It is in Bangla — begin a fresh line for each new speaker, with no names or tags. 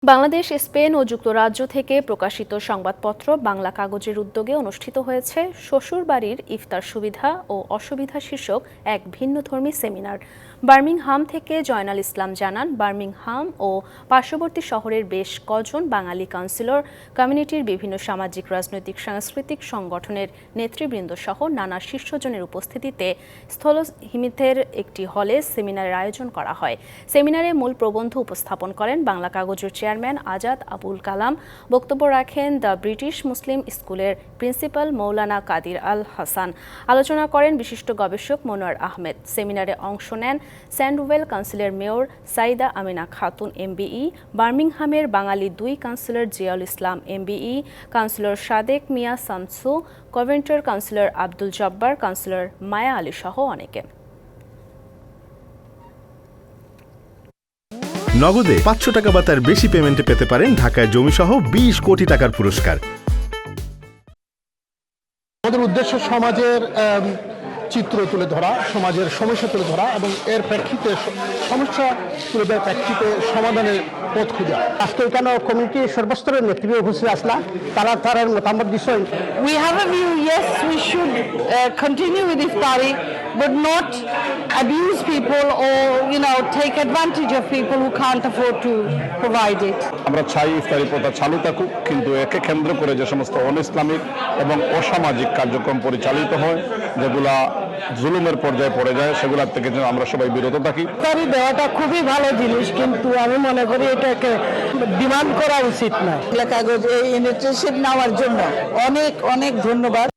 বাংলাদেশ, স্পেন ও যুক্তরাজ্য থেকে প্রকাশিত সংবাদপত্র বাংলা কাগজের উদ্যোগে অনুষ্ঠিত হয়েছে শ্বশুরবাড়ির ইফতার সুবিধা ও অসুবিধা শীর্ষক এক ভিন্নধর্মী সেমিনার। বার্মিংহাম থেকে জয়নাল ইসলাম জানান, বার্মিংহাম ও পার্শ্ববর্তী শহরের বেশ কজন বাঙালি কাউন্সিলর, কমিউনিটির বিভিন্ন সামাজিক, রাজনৈতিক, সাংস্কৃতিক সংগঠনের নেতৃবৃন্দ সহ নানা শীর্ষজনের উপস্থিতিতে স্থলহিমিতের একটি হলে সেমিনারের আয়োজন করা হয়। সেমিনারে মূল প্রবন্ধ উপস্থাপন করেন বাংলা কাগজের চেয়ারম্যান আজাদ আবুল কালাম। বক্তব্য রাখেন দ্য ব্রিটিশ মুসলিম স্কুলের প্রিন্সিপাল মৌলানা কাদির আল হাসান। আলোচনা করেন বিশিষ্ট গবেষক মনোয়ার আহমেদ। সেমিনারে অংশ নেন স্যান্ডওয়েল কাউন্সিলের মেয়র সাইদা আমিনা খাতুন এমবিই, বার্মিংহামের বাঙালি 2 কাউন্সিলর জিয়াউল ইসলাম এমবিই, কাউন্সিলর সাদেক মিয়া শামসু, কভেন্ট্রির কাউন্সিলর আব্দুল জব্বার, কাউন্সিলর মায়া আলী সহ অনেকে।
নগদে 500 টাকা বা তার বেশি পেমেন্টে পেতে পারেন ঢাকায় জমিসহ 20 কোটি টাকার পুরস্কার।
আমাদের উদ্দেশ্য সমাজের চিত্র তুলে ধরা, সমাজের সমস্যা তুলে ধরা এবং এর প্রেক্ষিতে সমস্যা তুলে দেওয়ার প্রেক্ষিতে সমাধানের পথ খোঁজা। আজকে এখানে কমিউনিটি সর্বস্তরের নেতৃবৃন্দ উপস্থিত আসলা, তারা তার মতামত বিষয়।
We have a view, yes, we should continue with iftari, but not abuse people or, take advantage of people who can't afford to provide it.
আমরা চাই ইফতারি প্রথা চালু থাকুক, কিন্তু একে কেন্দ্র করে যে সমস্ত অনইসলামিক এবং অসামাজিক কার্যক্রম পরিচালিত হয়, যেগুলা জুলুমের পর্যায়ে পড়ে যায়, সেগুলোর থেকে যেন আমরা সবাই বিরত থাকি।
ইফতারি দেওয়াটা খুবই ভালো জিনিস, কিন্তু আমি মনে করি এটাকে ডিমান্ড করা উচিত নয়। কাগজ এই ইনিশিয়েটিভ নেওয়ার জন্য অনেক অনেক ধন্যবাদ।